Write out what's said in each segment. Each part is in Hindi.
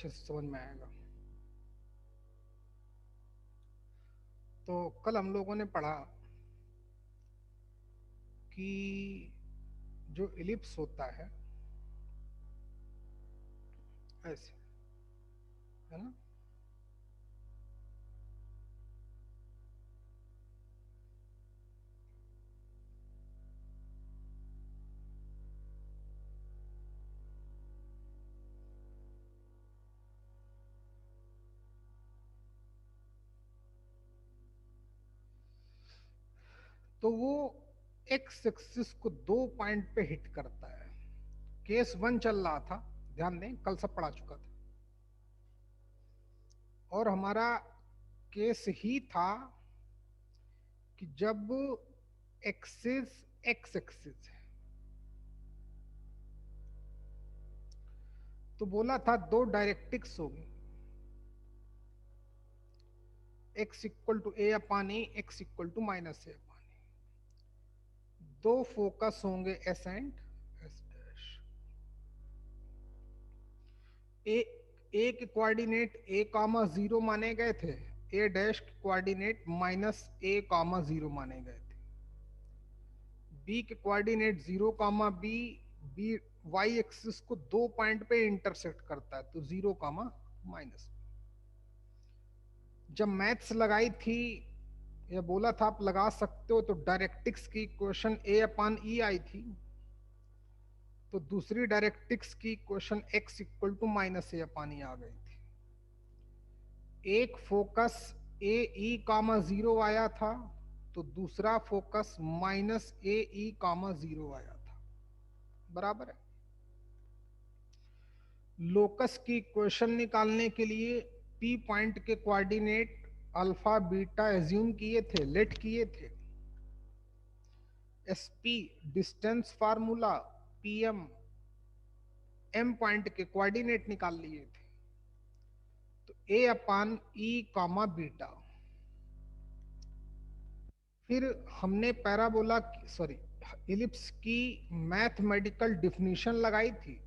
अच्छे से समझ में आएगा। तो कल हम लोगों ने पढ़ा कि जो इलिप्स होता है ऐसे, है ना, तो वो एक्स एक्सिस को 2 पॉइंट पे हिट करता है। केस 1 चल रहा था, ध्यान दें, कल सब पढ़ा चुका था। और हमारा केस ही था कि जब एक्सिस एक्स एक्सिस है, तो बोला था दो डायरेक्ट्रिक्स होगी, X equal to A upon A, X equal to minus A upon A. दो फोकस होंगे S and S dash. A के कोऑर्डिनेट ए कामा जीरो माने गए थे, ए डैश के coordinate minus A comma zero माने गए थे। बी के coordinate zero comma B, B Y axis को 2 पॉइंट पे इंटरसेक्ट करता है, तो जीरो कामा माइनस। जब मैथ्स लगाई थी या बोला था आप लगा सकते हो, तो डायरेक्टिक्स की इक्वेशन ए अपान ई आई थी, तो दूसरी डायरेक्टिक्स की equation X equal to minus A upon E आ गई थी। एक फोकस ए ई कामा जीरो आया था, तो दूसरा focus minus A E comma zero आया था, बराबर है। लोकस की इक्वेशन निकालने के लिए पी पॉइंट के कोऑर्डिनेट अल्फा बीटा एज्यूम किए थे, लेट किए थे। SP distance formula, PM M point के कोऑर्डिनेट निकाल लिए थे, तो ए अपान ई कामा बीटा। फिर हमने पैराबोला सॉरी इलिप्स की मैथमेटिकल डिफिनीशन लगाई थी,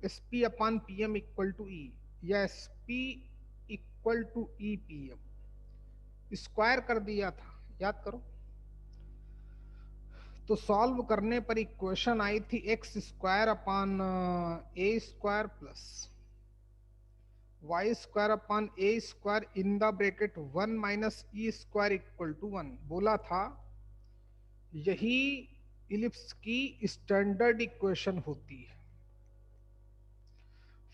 S P upon P M equal to E, या S P equal to E P M. Square कर दिया था, याद करो। तो सॉल्व करने पर इक्वेशन आई थी x square upon a square plus Y square upon a square in the bracket 1 minus E square equal to 1। बोला था यही इलिप्स की स्टैंडर्ड इक्वेशन होती है।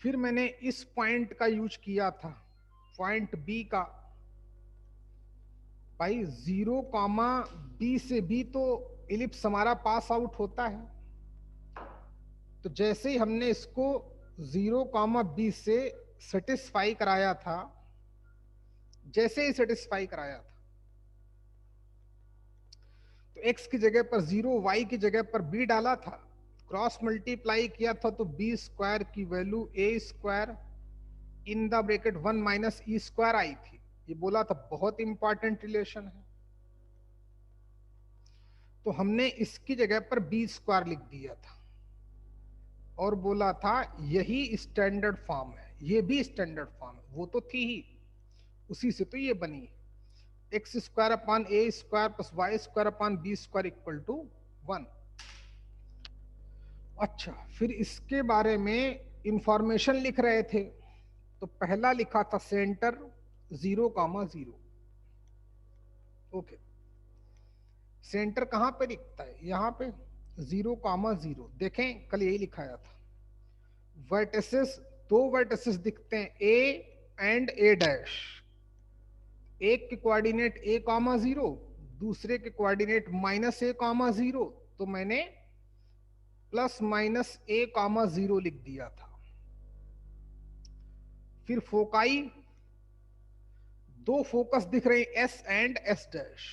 फिर मैंने इस पॉइंट का यूज किया था, पॉइंट बी का। भाई 0 बी से भी तो इलिप्स हमारा पास आउट होता है, तो जैसे ही हमने इसको 0 बी से सेटिस्फाई कराया था, जैसे ही सेटिस्फाई कराया था, तो x की जगह पर 0, y की जगह पर b डाला था, क्रॉस मल्टीप्लाई किया था, तो बी स्क्वायर की value A square in the bracket 1 minus E square आई थी। ये बोला था बहुत इंपॉर्टेंट रिलेशन है, तो हमने इसकी जगह पर बी स्क्वायर लिख दिया था और बोला था यही स्टैंडर्ड फॉर्म है। ये भी स्टैंडर्ड फॉर्म है, वो तो थी ही, उसी से तो ये बनी। X square upon a square plus Y square upon b square equal to 1। अच्छा, फिर इसके बारे में इंफॉर्मेशन लिख रहे थे, तो पहला लिखा था सेंटर 0, 0। ओके, सेंटर कहां पे दिखता है, यहां पे 0, 0। देखें कल यही लिखाया था। वर्टिसेस, दो वर्टिसेस दिखते हैं, ए एंड ए डैश। एक के कोऑर्डिनेट a, 0, दूसरे के कोऑर्डिनेट -a, 0। तो मैंने +-a, 0 लिख दिया था। फिर फोकाई, दो फोकस दिख रहे हैं एस एंड एस डैश,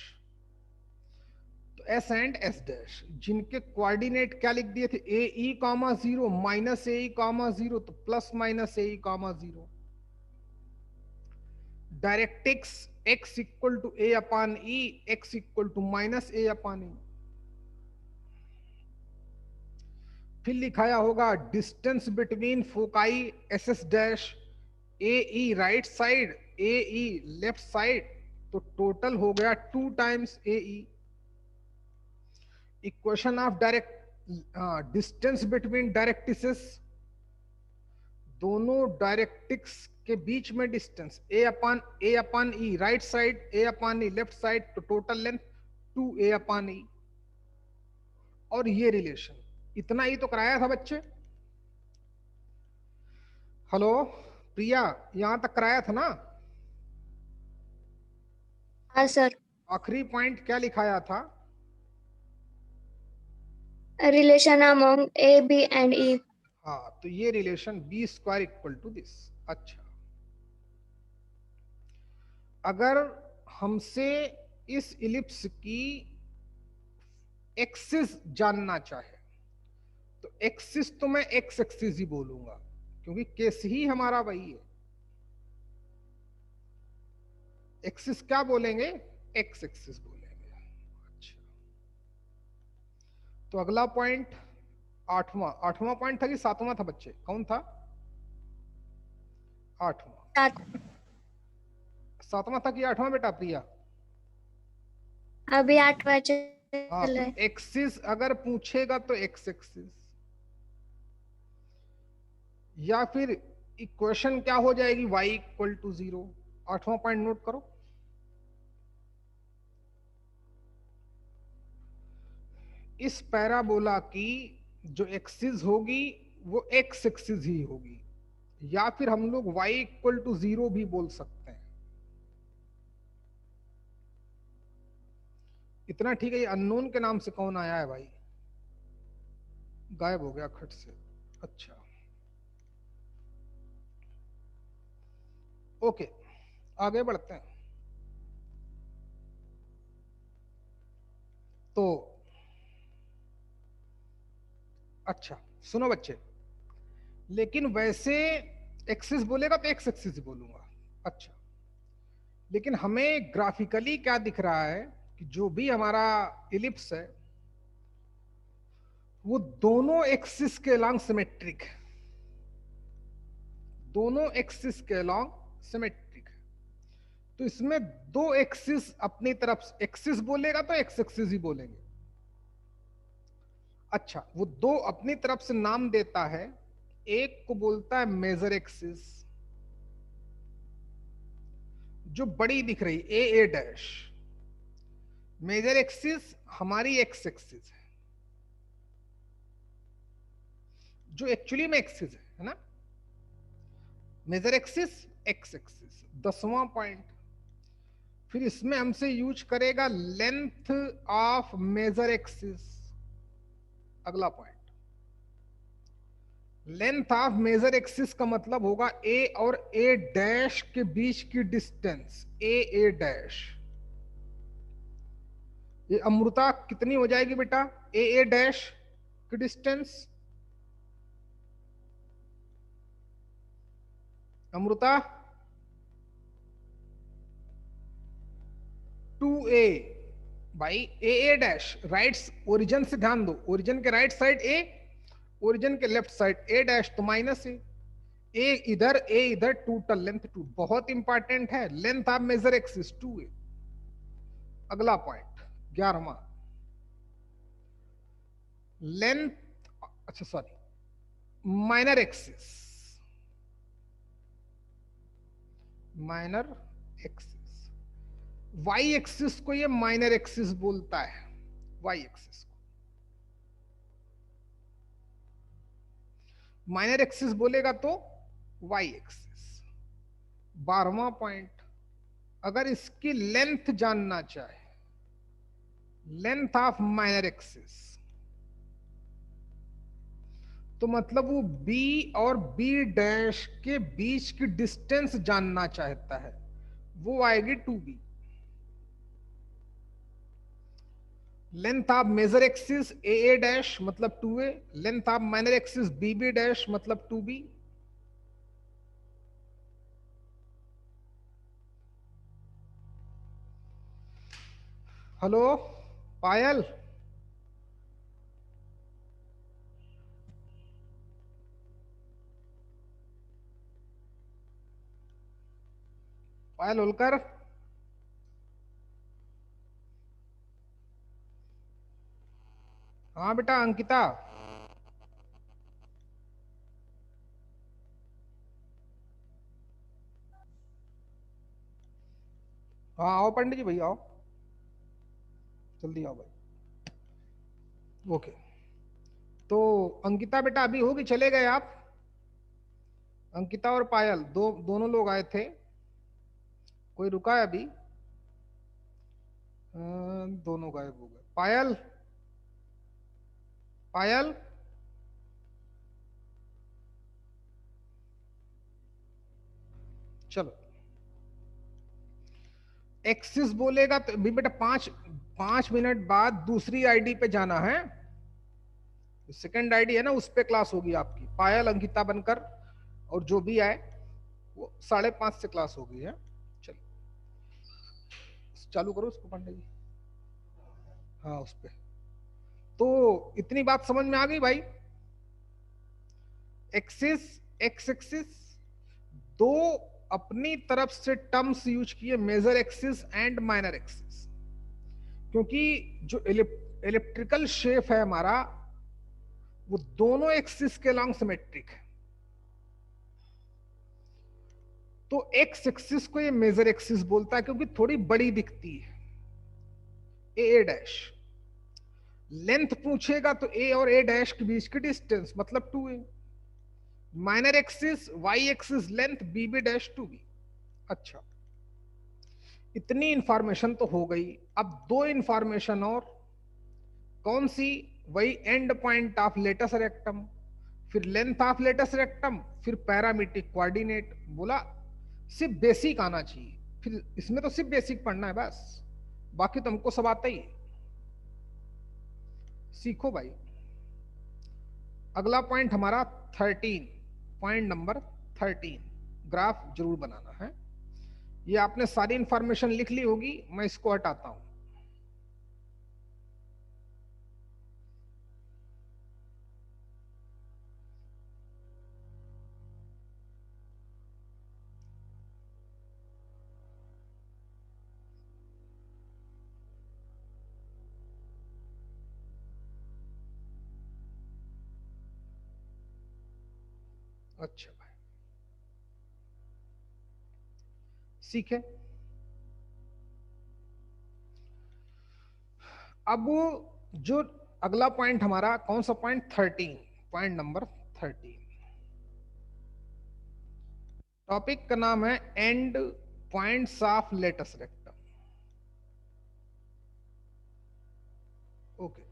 तो एस एंड एस डैश जिनके कोऑर्डिनेट क्या लिख दिए थे, ए, 0, -a, 0, तो +-a, 0। Directrix x equal to A upon E, X equal to -a upon E. फिर लिखाया होगा distance between foci S S dash A E right side, A E left side, तो टोटल हो गया 2 times A E. Equation of direct distance between directrices, दोनों डायरेक्ट्रिक्स के बीच में distance A upon E right side, A upon E left side, तो टोटल लेंथ 2a अपान ई। और ये रिलेशन, इतना ही तो कराया था बच्चे। हेलो प्रिया, यहां तक कराया था ना? हाँ सर। आखिरी पॉइंट क्या लिखाया था? Relation among A B and E. हाँ, तो ये relation B square equal to this. अच्छा, अगर हमसे इस इलिप्स की एक्सिस जानना चाहे, तो एक्सिस तो मैं एक्स एक्सिस ही बोलूंगा, क्योंकि केस ही हमारा वही है। एक्सिस क्या बोलेंगे? एक्स एक्सिस बोलेंगे। अच्छा, तो अगला पॉइंट आठवां पॉइंट था कि सातवां था बच्चे? कौन था? आठवां। सातवां था कि आठवां बेटा प्रिया? अभी 8 बजे हाँ, चल तो रहे। एक्सिस अगर पूछेगा तो एक्स एक्सिस, या फिर इक्वेशन क्या हो जाएगी? y equal to 0। आठवां पॉइंट नोट करो। इस पैराबोला की जो एक्सिस होगी वो एक्स एक्सिस ही होगी, या फिर हम लोग y इक्वल टू 0 भी बोल सकते हैं। इतना ठीक है। ये अननोन के नाम से कौन आया है भाई? गायब हो गया खट से। अच्छा, ओके, आगे बढ़ते हैं। तो अच्छा सुनो बच्चे, लेकिन वैसे एक्सिस बोलेगा तो एक्स एक्सिस ही बोलूंगा। अच्छा, लेकिन हमें ग्राफिकली क्या दिख रहा है कि जो भी हमारा इलिप्स है वो दोनों एक्सिस के अलोंग सिमेट्रिक है। दोनों एक्सिस के अलोंग सिमेट्रिक है। तो इसमें दो एक्सिस अपनी तरफ, एक्सिस बोलेगा तो एक्स एक्सिस ही बोलेंगे। अच्छा, वो दो अपनी तरफ से नाम देता है। एक को बोलता है मेजर एक्सिस, जो बड़ी दिख रही ए डैश। मेजर एक्सिस हमारी एक्स एक्सिस है, जो एक्चुअली में एक्सिस है ना। Major axis X axis. 10वां पॉइंट, फिर इसमें हमसे यूज करेगा लेंथ ऑफ मेजर एक्सिस। अगला point, length of major axis का मतलब होगा ए और ए डैश के बीच की डिस्टेंस, ए डैश। ये अमृता कितनी हो जाएगी बेटा? ए डैश की डिस्टेंस अमृता 2a भाई। ए डैश राइट ओरिजिन से ध्यान दो, ओरिजिन के राइट साइड ए, ओरिजिन के लेफ्ट साइड ए डैश, तो माइनस ए इधर ए इधर, टोटल लेंथ 2। बहुत इंपॉर्टेंट है, length of major axis 2a। अगला पॉइंट 11वां, लेंथ, अच्छा sorry, minor axis. Minor axis, y axis को ये माइनर एक्सिस बोलता है। वाई एक्सिस को माइनर एक्सिस बोलेगा तो वाई एक्सिस। 12वां पॉइंट, अगर इसकी लेंथ जानना चाहे, लेंथ ऑफ माइनर एक्सिस, तो मतलब वो बी और बी डैश के बीच की डिस्टेंस जानना चाहता है, वो आएगी 2b। Length of major axis a dash मतलब 2a, length of minor axis b dash मतलब 2b। हेलो पायल, पायल होलकर, हाँ बेटा अंकिता, हाँ आओ पंडित जी भैया आओ, जल्दी आओ भाई। ओके, तो अंकिता बेटा अभी होगी, चले गए आप? अंकिता और पायल दोनों लोग आए थे, कोई रुका है अभी? दोनों गायब हो गए। पायल, पायल, चलो एक्सिस बोलेगा तो भी बेटा 5 5 मिनट बाद दूसरी आईडी पे जाना है, सेकंड आईडी है ना, उस पे क्लास होगी आपकी, पायल अंकिता बनकर, और जो भी आए वो 5:30 से क्लास होगी है। चलो चालू करो उसको पंडित जी, हाँ उस पे। तो इतनी बात समझ में आ गई भाई? एक्सिस, एक्स एक्सिस, दो अपनी तरफ से टर्म्स यूज किए, major axis and minor axis, क्योंकि जो इलेक्ट्रिकल शेप है हमारा वो दोनों एक्सिस के लॉन्ग सिमेट्रिक है। तो एक्स एक्सिस को ये मेजर एक्सिस बोलता है क्योंकि थोड़ी बड़ी दिखती है, ए डैश। लेंथ पूछेगा तो ए और ए डैश के बीच की डिस्टेंस मतलब 2a। Minor axis y axis length b b dash 2b। अच्छा, इतनी इंफॉर्मेशन तो हो गई, अब दो इंफॉर्मेशन और, कौन सी? वही end point of latus rectum, फिर लेंथ ऑफ लेटस रेक्टम, फिर पैरामीट्रिक कोऑर्डिनेट। बोला सिर्फ बेसिक आना चाहिए, फिर इसमें तो सिर्फ बेसिक पढ़ना है बस, बाकी तो हमको सब आता ही है। सीखो भाई। अगला पॉइंट हमारा 13, पॉइंट नंबर 13, ग्राफ जरूर बनाना है। ये आपने सारी इंफॉर्मेशन लिख ली होगी, मैं इसको हटाता हूं। अच्छा भाई, सीखे। अब जो अगला पॉइंट हमारा कौन सा पॉइंट? 13, point number 13। टॉपिक का नाम है end points of latus rectum. Okay,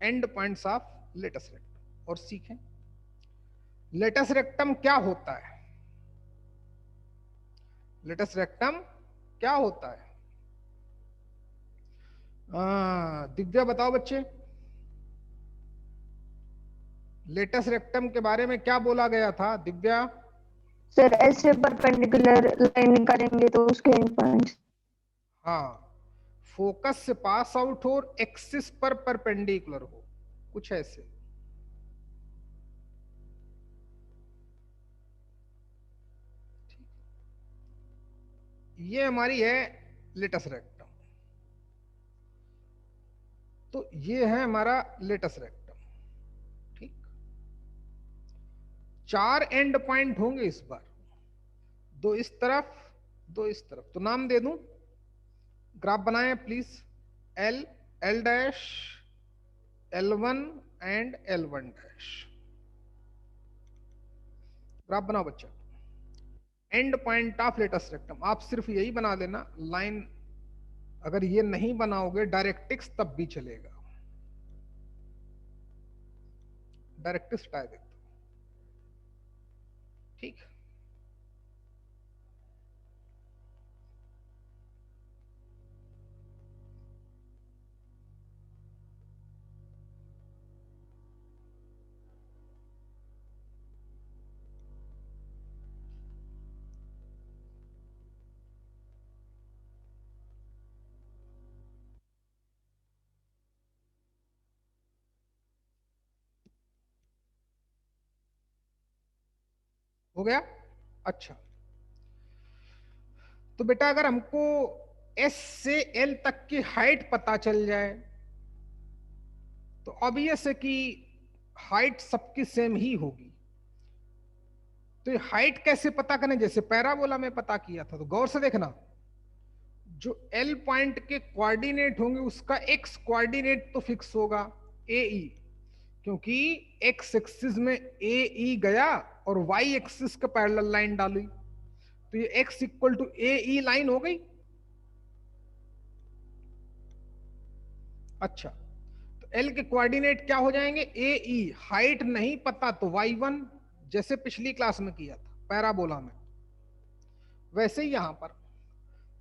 end points of latus rectum. और सीखें लेटस रेक्टम क्या होता है। लेटस रेक्टम क्या होता है? दिव्या बताओ बच्चे, लेटस रेक्टम के बारे में क्या बोला गया था दिव्या? सर ऐसे परपेंडिकुलर लाइन निकालेंगे तो उसके एंड पॉइंट्स। हाँ, फोकस से पास आउट हो और एक्सिस पर परपेंडिकुलर हो, कुछ ऐसे। ये हमारी है लेटस रेक्टम। तो ये है हमारा लेटस रेक्टम। ठीक, 4 एंड पॉइंट होंगे इस बार, दो इस तरफ, दो इस तरफ। तो नाम दे दूं, ग्राफ बनाएं please. L, L dash, L1 and L1 dash. Graph बनाओ बच्चा, end point of latus rectum. आप सिर्फ यही बना लेना लाइन, अगर ये नहीं बनाओगे डायरेक्टिक्स तब भी चलेगा, डायरेक्टिक्स हटा देते। ठीक, हो गया। अच्छा, तो बेटा अगर हमको एस से एल तक की हाइट पता चल जाए तो ऑब्वियस है कि हाइट सबकी सेम ही होगी। तो ये हाइट कैसे पता करें, जैसे पैराबोला में पता किया था। तो गौर से देखना, जो एल पॉइंट के कोऑर्डिनेट होंगे उसका एक्स कोऑर्डिनेट तो फिक्स होगा ए ई, क्योंकि एक्स एक्सिस में ए ई गया और वाई एक्सिस का पैरेलल लाइन डाली, तो ये x equal to a e line हो गई। अच्छा, तो एल के कोऑर्डिनेट क्या हो जाएंगे, ए ई। हाइट नहीं पता तो वाई वन, जैसे पिछली क्लास में किया था पैराबोला में, वैसे ही यहां पर।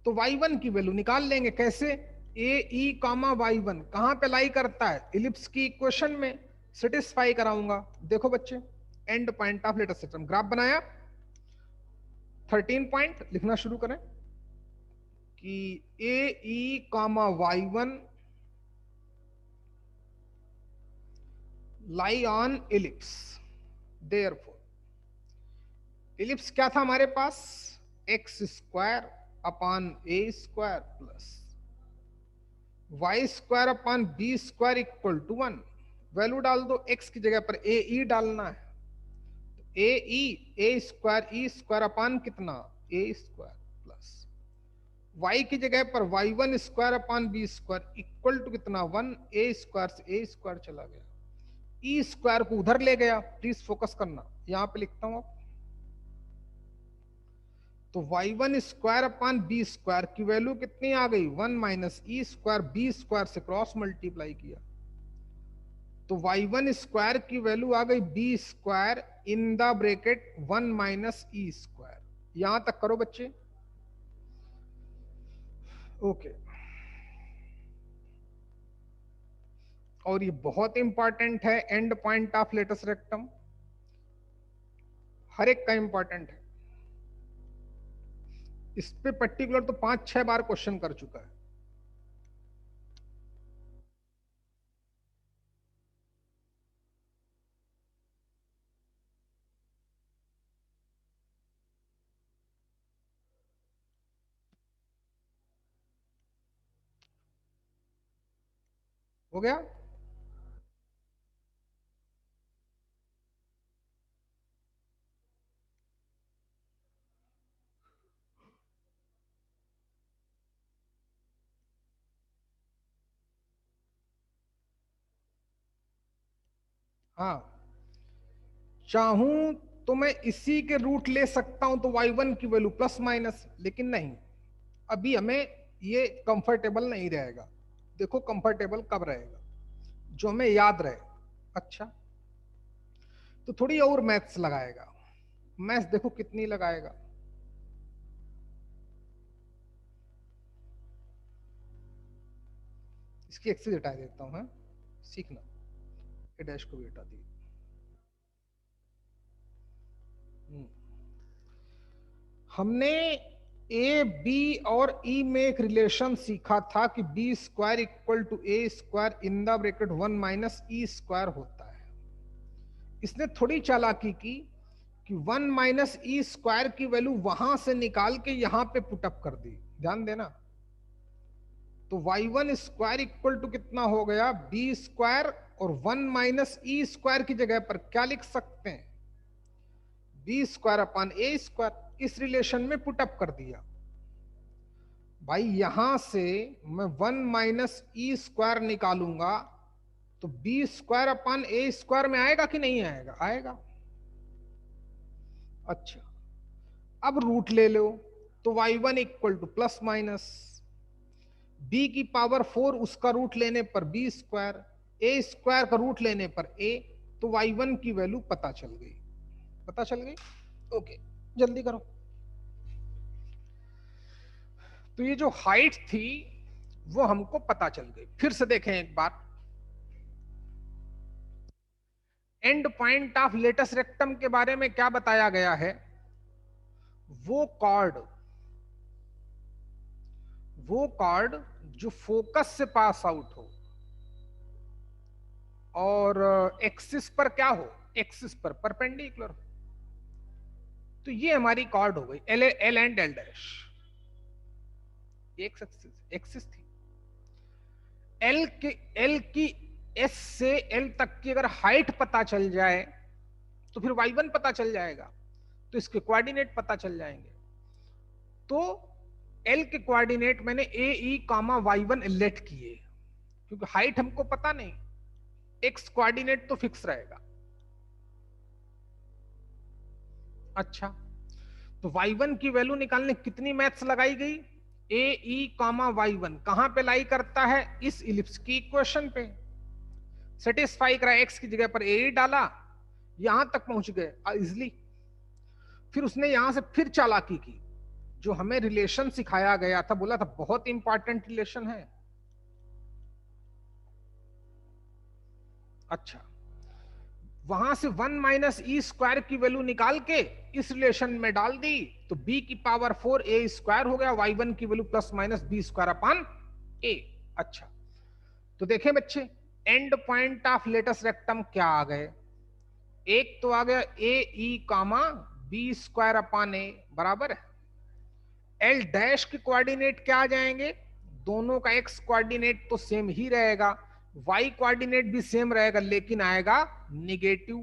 तो y1 की वैल्यू निकाल लेंगे कैसे, ए ई कामा वाई वन कहां पे लाई करता है, इलिप्स की इक्वेशन में सेटिस्फाई कराऊंगा। देखो बच्चे, एंड पॉइंट ऑफ लेटर सिस्टम ग्राफ बनाया, 13 पॉइंट लिखना शुरू करें कि A E comma Y one lie on ellipse. Therefore ellipse क्या था हमारे पास, X square upon A square plus Y square upon B square equal to 1। Value डाल दो, एक्स की जगह पर ए ई डालना है, ए ई ए स्क्वायर अपॉन कितना ए स्क्वायर प्लस वाई की जगह पर y one square upon B square equal to कितना 1, ए स्क्वायर से ए स्क्वायर चला गया, ई स्क्वायर को उधर ले गया। प्लीज फोकस करना, यहां पे लिखता हूं आप। तो y1 square upon B square की वैल्यू कितनी आ गई, 1 माइनस ई स्क्वायर, बी स्क्वायर से क्रॉस मल्टीप्लाई किया तो y1 स्क्वायर की वैल्यू आ गई b square in the bracket 1 minus E square. यहां तक करो बच्चे, ओके। और ये बहुत इंपॉर्टेंट है, end point of latus rectum, हर एक का इंपॉर्टेंट है। इस पे पर्टिकुलर तो 5-6 बार क्वेश्चन कर चुका है। हो गया, हाँ। चाहूं तो मैं इसी के रूट ले सकता हूं तो y1 की वैल्यू प्लस माइनस, लेकिन नहीं, अभी हमें ये कंफर्टेबल नहीं रहेगा। देखो कंफर्टेबल कब रहेगा, जो हमें याद रहे। अच्छा, तो थोड़ी और मैथ्स लगाएगा। मैथ्स देखो कितनी लगाएगा, इसकी एक्सेस हटा देता हूं, हाँ? सीखना, ए डैश को भी हटा दी। हमने ए बी और ई में एक रिलेशन सीखा था कि b square equal to A square in the bracket 1 minus E square होता है। इसने थोड़ी चालाकी की कि 1 माइनस ई स्क्वायर की वैल्यू वहां से निकाल के यहां पे पुटअप कर दी, ध्यान देना। तो y1 स्क्वायर इक्वल टू कितना हो गया, बी स्क्वायर, और 1 माइनस ई स्क्वायर की जगह पर क्या लिख सकते हैं, बी स्क्वायर अपॉन ए स्क्वायर। इस रिलेशन में पुटअप कर दिया। भाई यहां से मैं 1 माइनस ई स्क्वायर निकालूंगा तो बी स्क्वायर अपॉन ए स्क्वायर में आएगा कि नहीं आएगा, आएगा। अच्छा, अब रूट ले लो, तो y1 equal to plus minus b की पावर 4, उसका रूट लेने पर बी स्क्वायर, ए स्क्वायर का रूट लेने पर ए, तो y1 की वैल्यू पता चल गई, पता चल गई। ओके, जल्दी करो। तो ये जो हाइट थी वो हमको पता चल गई। फिर से देखें एक बार, end point of latus rectum के बारे में क्या बताया गया है, वो कॉर्ड जो फोकस से पास आउट हो और एक्सिस पर क्या हो, एक्सिस पर परपेंडिकुलर। तो ये हमारी कॉर्ड हो गई L and L dash. Axis थी। एल की एस से एल तक की अगर हाइट पता चल जाए तो फिर y1 पता चल जाएगा, तो इसके कोऑर्डिनेट पता चल जाएंगे। तो एल के कोऑर्डिनेट मैंने ए ई कामा y1 लेट किए, क्योंकि हाइट हमको पता नहीं, एक्स कोऑर्डिनेट तो फिक्स रहेगा। अच्छा, तो y1 की वैल्यू निकालने कितनी मैथ्स लगाई गई? ए ई कामा y1 कहां पे लाई करता है? इस इलिप्स की इक्वेशन पे। सेटिस्फाई करा, एक्स की जगह पर ए ई डाला, यहां तक पहुंच गए इजिली। फिर उसने यहां से फिर चालाकी की, जो हमें रिलेशन सिखाया गया था, बोला था बहुत इंपॉर्टेंट रिलेशन है। अच्छा, वहां से 1 माइनस ई स्क्वायर की वैल्यू निकाल के इस रिलेशन में डाल दी, तो b की पावर 4 ए स्क्वायर हो गया, y1 की value plus minus B square upon A. अच्छा, तो देखें बच्चे, end point of latus rectum क्या आ गए? एक तो आ गया A E comma B square upon A बराबर है, एल डैश के कोऑर्डिनेट क्या आ जाएंगे? दोनों का एक्स कोऑर्डिनेट तो सेम ही रहेगा, वाई कोऑर्डिनेट भी सेम रहेगा, लेकिन आएगा निगेटिव,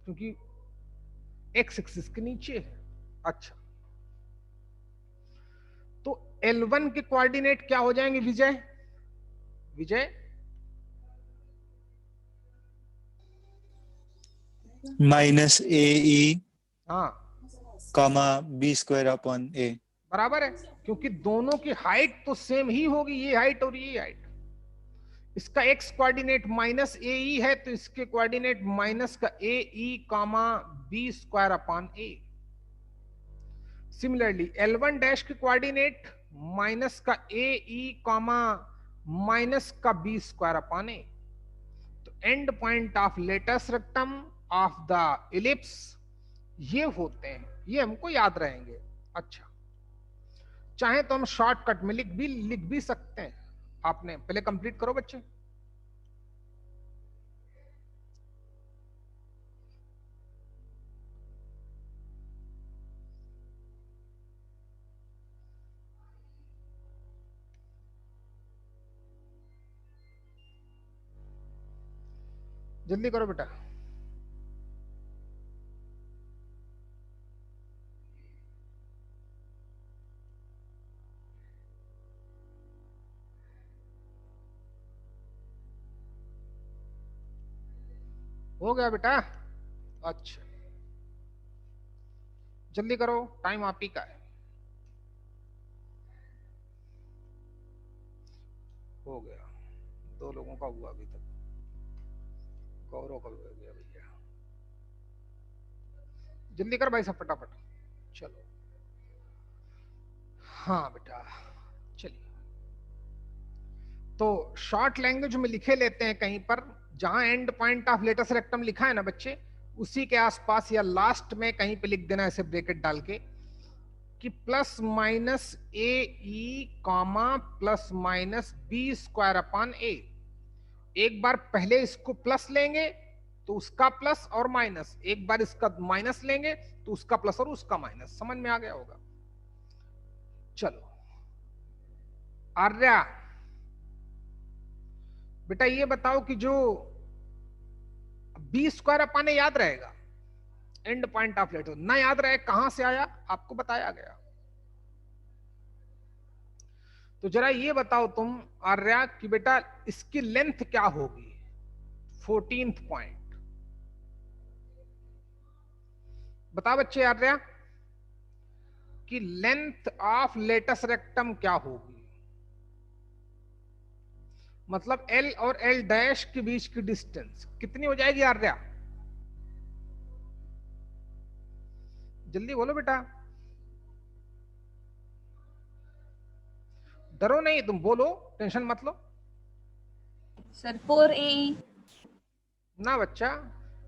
क्योंकि एक्स एक्सिस के नीचे है। अच्छा, तो L1 के कोऑर्डिनेट क्या हो जाएंगे विजय? विजय माइनस ए ई हाँ कामा बी स्क्वायर अपॉन ए बराबर है, क्योंकि दोनों की हाइट तो सेम ही होगी, ये हाइट और ये हाइट। इसका एक्स कोऑर्डिनेट माइनस ए ई है, तो इसके कोऑर्डिनेट माइनस का A E comma B square upon A. Similarly L1 dash के कोऑर्डिनेट माइनस का ए ई कामा माइनस का बी स्क्वायर अपॉन ए। तो and point of latus rectum of the ellipse ये होते हैं, ये हमको याद रहेंगे। अच्छा, चाहे तो हम शॉर्टकट में लिख भी सकते हैं। आपने पहले कंप्लीट करो बच्चे। जल्दी करो बेटा। हो गया बेटा? अच्छा, जल्दी करो, टाइम आप ही का है। हो गया, 2 लोगों का हुआ अभी तक, गौरव का हो गया भैया। जल्दी कर भाई सब फटाफट, चलो। हाँ बेटा, चलिए। तो शॉर्ट लैंग्वेज में लिखे लेते हैं कहीं पर, जहां and point of latus rectum लिखा है ना बच्चे, उसी के आसपास या लास्ट में कहीं पे लिख देना ऐसे ब्रैकेट डाल के कि plus minus A E comma plus minus B square upon A. एक बार पहले इसको प्लस लेंगे तो उसका प्लस और माइनस, एक बार इसका माइनस लेंगे तो उसका प्लस और उसका माइनस। समझ में आ गया होगा? चलो आर्या बेटा ये बताओ कि जो बी स्क्वायर अपॉन ए याद रहेगा, एंड पॉइंट ऑफ लेटेस्ट ना याद रहे कहां से आया आपको बताया गया। तो जरा ये बताओ तुम आर्या कि बेटा इसकी लेंथ क्या होगी? 14th पॉइंट बता बच्चे आर्या कि लेंथ ऑफ लेटेस्ट रेक्टम क्या होगी? मतलब L और L डैश के बीच की डिस्टेंस कितनी हो जाएगी आर्या? जल्दी बोलो बेटा, डरो नहीं, तुम बोलो, टेंशन मत लो। सर 4AE ना बच्चा,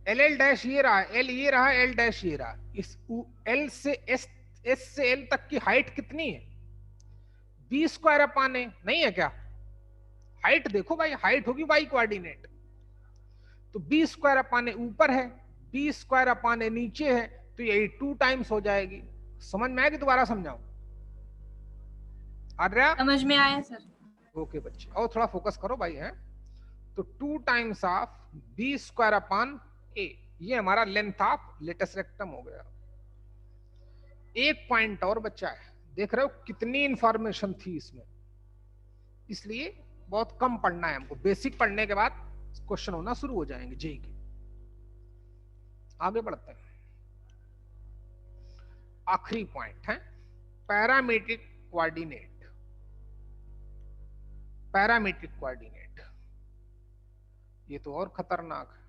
एल डैश ये रहा, एल ये रहा, एल डैश ये रहा। इस एल से एस, एस से एल तक की हाइट कितनी है? बी स्क्वायर अपॉन ए, नहीं है क्या? हाइट देखो भाई, हाइट होगी वाई कोऑर्डिनेट, तो बी स्क्वायर अपॉन ए ऊपर है, बी स्क्वायर अपॉन ए नीचे है, तो यही 2 टाइम्स हो जाएगी। समझ में आएगी? दोबारा समझाऊं? आर्या समझ में आया सर। ओके बच्चे, और थोड़ा फोकस करो भाई है। तो 2 times of B square upon A, ये हमारा लेंथ ऑफ लेटस रेक्टम हो गया। एक पॉइंट और बचा है, देख रहे हो कितनी इंफॉर्मेशन थी इसमें, इसलिए बहुत कम पढ़ना है हमको। बेसिक पढ़ने के बाद क्वेश्चन होना शुरू हो जाएंगे जेई के। आगे बढ़ते हैं, आखिरी पॉइंट है पैरामीट्रिक कोऑर्डिनेट। पैरामीट्रिक कोऑर्डिनेट ये तो और खतरनाक है।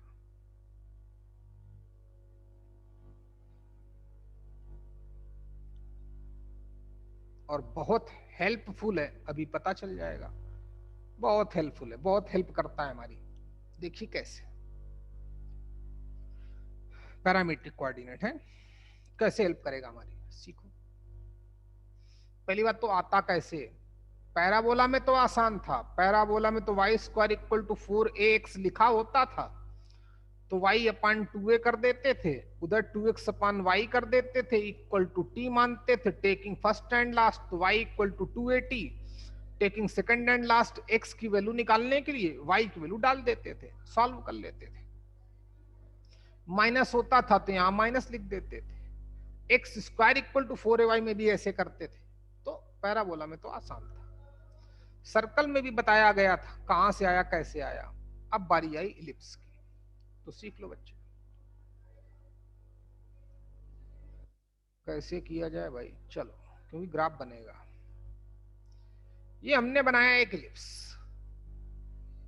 और बहुत हेल्पफुल है, अभी पता चल जाएगा। बहुत हेल्पफुल है, बहुत हेल्प करता है हमारी। देखिए कैसे पैरामीट्रिक कोऑर्डिनेट है, कैसे हेल्प करेगा हमारी, सीखो। पहली बात तो आता कैसे, पैराबोला में तो आसान था। पैराबोला में तो Y square equal to 4ax लिखा होता था, तो y अपान 2a कर देते थे, उधर 2x अपान y कर देते थे, इक्वल टू t मानते थे, टेकिंग फर्स्ट एंड लास्ट, तो y equal to 2at, taking second and last, x की वैल्यू निकालने के लिए y की वैल्यू डाल देते थे, सॉल्व कर लेते थे। माइनस होता था तो यहां माइनस लिख देते थे। X square equal to 4ay में भी ऐसे करते थे। तो पैराबोला में तो आसान था। सर्कल में भी बताया गया था कहां से आया कैसे आया। अब बारी आई इलिप्स की, तो सीख लो बच्चे कैसे किया जाए भाई। चलो, क्योंकि ग्राफ बनेगा। ये हमने बनाया एक इलिप्स,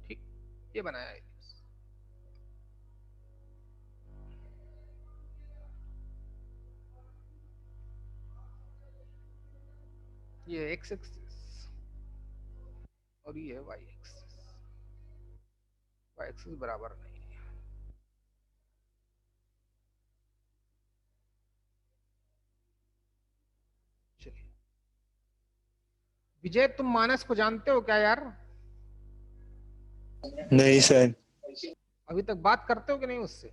ठीक, ये बनाया इलिप्स। ये एक्स एक्सिस और ये वाई एक्सिस। वाई एक्सिस बराबर नहीं है। चलिए विजय, तुम मानस को जानते हो क्या यार? नहीं सर। अभी तक बात करते हो कि नहीं उससे?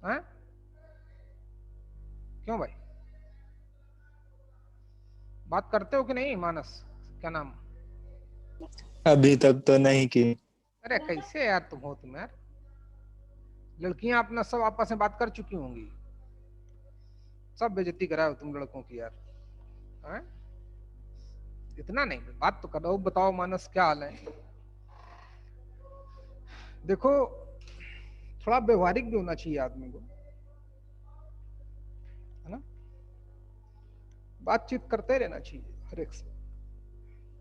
हैं? क्यों भाई, बात करते हो कि नहीं मानस? क्या नाम? अभी तक तो नहीं की। अरे कैसे यार तुम हो, तुम यार। लड़कियां अपना सब आपस में बात कर चुकी होंगी, सब बेइज्जती कराओ तुम लड़कों की यार। हैं? इतना नहीं, बात तो करो। बताओ मानस क्या हाल है? देखो थोड़ा व्यवहारिक भी होना चाहिए आदमी को, है ना? बातचीत करते रहना चाहिए हर एक से।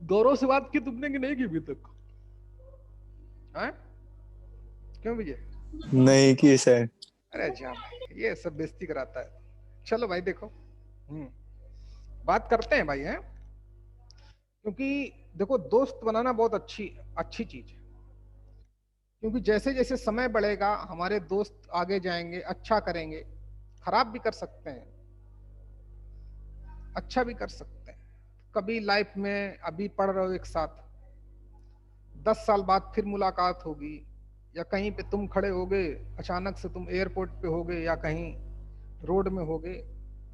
गौरव से बात की तुमने कि नहीं की अभी तक? हैं? क्यों विजय? नहीं की सर। अरे जान, ये सब बेइज्जती कराता है। चलो भाई देखो, बात करते हैं भाई, हैं? क्योंकि देखो दोस्त बनाना बहुत अच्छी अच्छी चीज है। क्योंकि जैसे जैसे समय बढ़ेगा हमारे दोस्त आगे जाएंगे, अच्छा करेंगे। खराब भी कर सकते हैं, अच्छा भी कर सकते हैं। कभी लाइफ में अभी पढ़ रहे हो एक साथ, 10 साल बाद फिर मुलाकात होगी, या कहीं पे तुम खड़े होगे, अचानक से तुम एयरपोर्ट पे होगे, या कहीं रोड में होगे,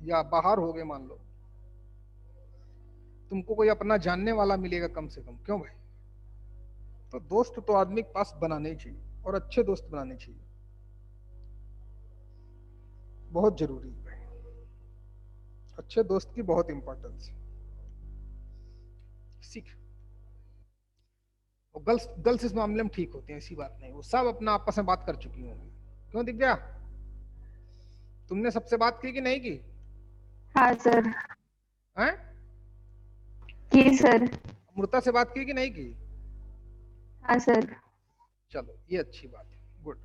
या बाहर होगे मान लो, तुमको कोई अपना जानने वाला मिलेगा कम से कम। क्यों भाई? तो दोस्त तो आदमी के पास बनाने ही चाहिए, और अच्छे दोस्त बनाने चाहिए, बहुत जरूरी है। अच्छे दोस्त की बहुत इंपॉर्टेंस है। सीख। और गर्ल्स गर्ल्स इस मामले में ठीक होती हैं, ऐसी बात नहीं, वो सब अपना आपस में बात कर चुकी होंगी। क्यों दिव्या, तुमने सबसे बात की कि नहीं की? हाँ सर, हैं? की सर। अमृता से बात की कि नहीं की? हाँ सर। चलो ये अच्छी बात है, गुड।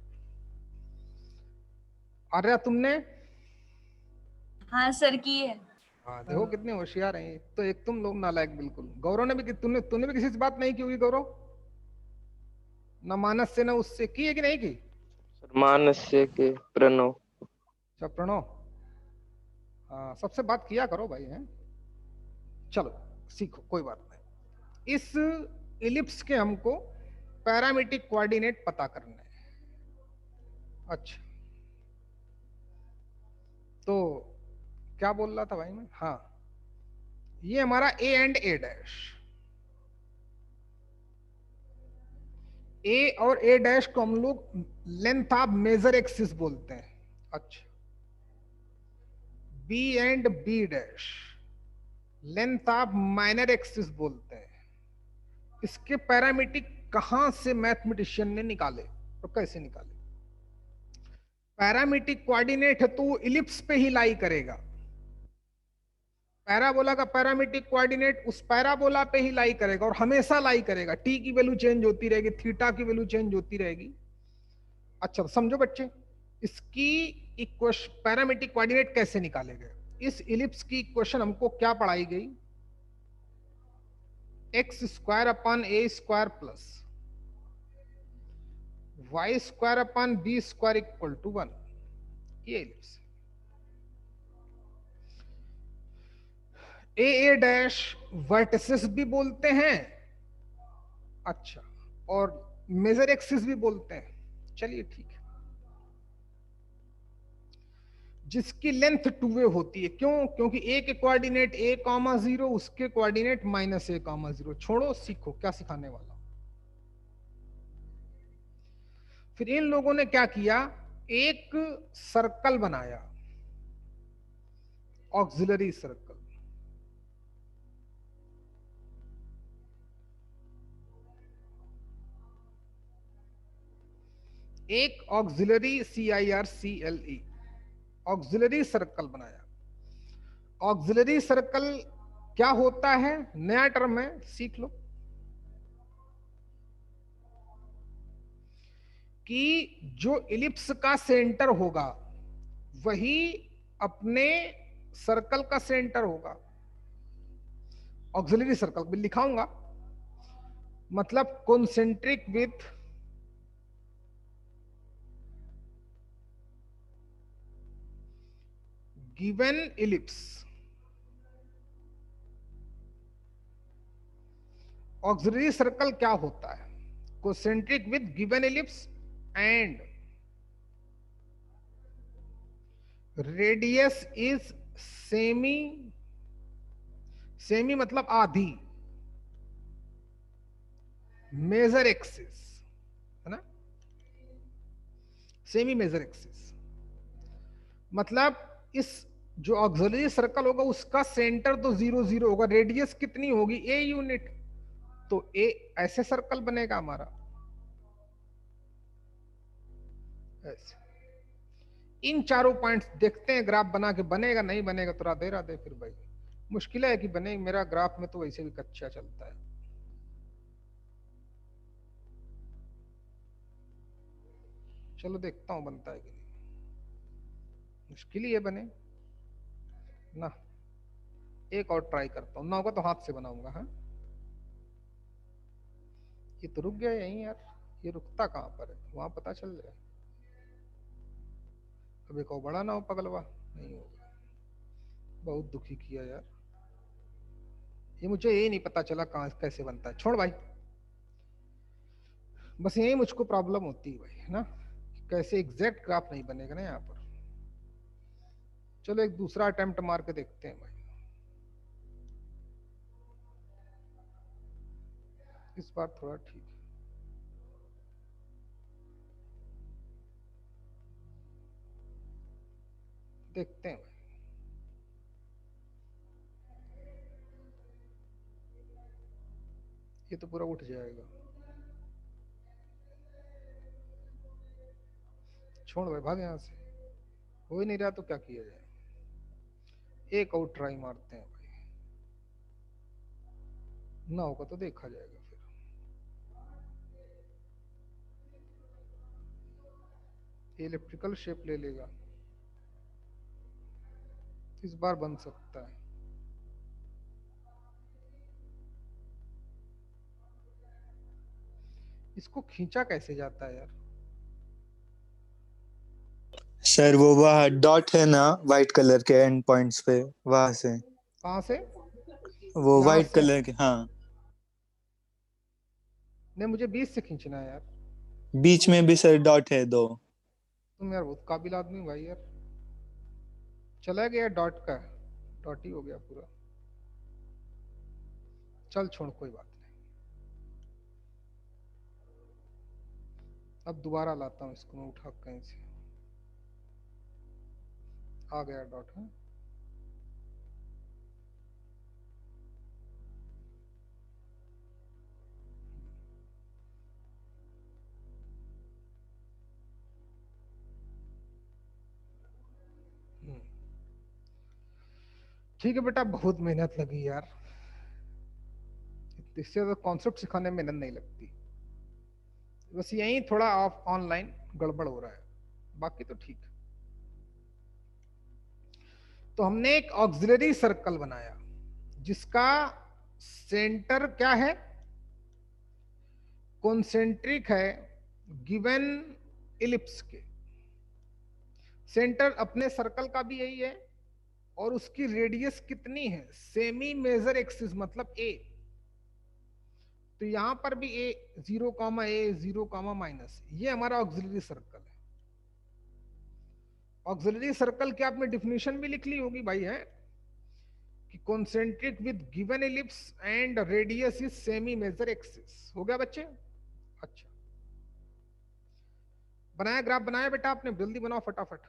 आर्या तुमने? हाँ सर की है। हाँ देखो कितने होशियार हैं। तो एक तुम लोग नालायक बिल्कुल। गौरव ने भी, तुमने तूने भी किसी से बात नहीं की होगी गौरव? न मानस से, न उससे की है कि नहीं की? मानस्य के प्रणव। अच्छा प्रणव, हाँ सबसे बात किया करो भाई, हैं? चलो सीखो, कोई बात नहीं। इस इलिप्स के हमको पैरामीट्रिक कोऑर्डिनेट पता करना है। अच्छा, तो क्या बोल रहा था भाई मैं? हाँ, ये हमारा ए एंड ए डैश, ए और ए डैश को हम लोग लेंथ ऑफ मेजर एक्सिस बोलते हैं। अच्छा, b and b dash length of minor axis बोलते हैं। इसके पैरामीट्रिक कहां से मैथमेटिशियन ने निकाले तो कैसे निकाले? पैरामीट्रिक कोऑर्डिनेट है तो वो इलिप्स पे ही लाई करेगा। पैराबोला का पैरामीट्रिक कोऑर्डिनेट उस पैराबोला पे ही लाई करेगा और हमेशा लाई करेगा। टी की वैल्यू चेंज होती रहेगी, थीटा की वैल्यू चेंज होती रहेगी। अच्छा, समझो बच्चे, इसकी इक्वेशन पैरामीट्रिक कोऑर्डिनेट कैसे निकाले गए? इस इलिप्स की इक्वेशन हमको क्या पढ़ाई गई? X square upon A square plus Y square upon B square equal to 1। ये इलिप्स ए डैश वर्टिसेस भी बोलते हैं, अच्छा, और मेजर एक्सिस भी बोलते हैं। चलिए ठीक है, जिसकी लेंथ 2a होती है। क्यों? क्योंकि ए के कोऑर्डिनेट a, 0, उसके कोऑर्डिनेट -a, 0। छोड़ो, सीखो क्या सिखाने वाला। फिर इन लोगों ने क्या किया, एक सर्कल बनाया, ऑक्सिलरी सर्कल। एक ऑक्सिलरी CIRCLE ऑक्सिलरी सर्कल बनाया। ऑक्सिलरी सर्कल क्या होता है? नया टर्म है, सीख लो। कि जो इलिप्स का सेंटर होगा वही अपने सर्कल का सेंटर होगा। ऑक्सिलरी सर्कल भी लिखाऊंगा, मतलब concentric with given ellipse. Auxiliary circle क्या होता है? Concentric with given ellipse and radius is semi, semi मतलब आधी, मेजर एक्सिस, है ना? सेमी मेजर एक्सिस मतलब इस जो ऑक्सिलरी सर्कल होगा उसका सेंटर तो 0 0 होगा। रेडियस कितनी होगी? a unit. तो a ऐसे सर्कल बनेगा हमारा, ऐसे। इन चारों पॉइंट्स देखते हैं, ग्राफ बना के बनेगा नहीं बनेगा तो राधे राधे। फिर भाई मुश्किल है कि बने, मेरा ग्राफ में तो वैसे भी कच्चा चलता है। चलो देखता हूं बनता है कि नहीं। मुश्किल ही है बने ना। एक और ट्राई करता हूं, ना होगा तो हाथ से बनाऊंगा। हाँ, ये तो रुक गया यहीं यार। ये रुकता कहां पर है, वहां पता चल जाए। अब एक और बड़ा ना हो पगलवा, नहीं होगा। बहुत दुखी किया यार, ये मुझे ये नहीं पता चला कहां कैसे बनता है। छोड़ भाई, बस यही मुझको प्रॉब्लम होती है भाई, है ना? कैसे एग्जैक्ट ग्राफ नहीं बनेगा ना यहाँ पर। चलो एक दूसरा अटेम्प्ट मार के देखते हैं भाई। इस बार थोड़ा ठीक है। देखते हैं भाई। ये तो पूरा उठ जाएगा। छोड़ भाई, भाग यहाँ से। हो ही नहीं रहा तो क्या किया जाए। एक और ट्राई मारते हैं भाई, ना होगा तो देखा जाएगा। फिर इलेक्ट्रिकल शेप ले लेगा, इस बार बन सकता है। इसको खींचा कैसे जाता है यार? सर वो वहाँ डॉट है ना व्हाइट कलर के एंड पॉइंट्स पे, वहां से। कहां से? वो यहाँ व्हाइट से? कलर के, हाँ। नहीं, मुझे बीच से खींचना है यार। बीच में भी सर डॉट है 2। तुम यार बहुत काबिल आदमी हो भाई यार। चला गया डॉट का, डॉट ही हो गया पूरा। चल छोड़, कोई बात नहीं। अब दोबारा लाता हूं इसको मैं उठा कहीं से। आ गया डॉट है। ठीक है बेटा, बहुत मेहनत लगी यार, इससे तो कॉन्सेप्ट सिखाने में मेहनत नहीं लगती, बस यही थोड़ा ऑफ ऑनलाइन गड़बड़ हो रहा है, बाकी तो ठीक। तो हमने एक ऑक्सिलरी सर्कल बनाया जिसका सेंटर क्या है, कॉन्सेंट्रिक है गिवन इलिप्स के। सेंटर अपने सर्कल का भी यही है और उसकी रेडियस कितनी है, सेमी मेजर एक्सिस मतलब ए। तो यहां पर भी ए 0 कामा ए 0 कामा माइनस, ये हमारा ऑक्सिलरी सर्कल है। ऑक्सिलरी सर्कल की आपने डिफिनेशन भी लिख ली होगी भाई, है कि concentric with given ellipse and radius is semi major axis. हो गया बच्चे? अच्छा, बनाया ग्राफ बनाया बेटा आपने, जल्दी बनाओ फटाफट।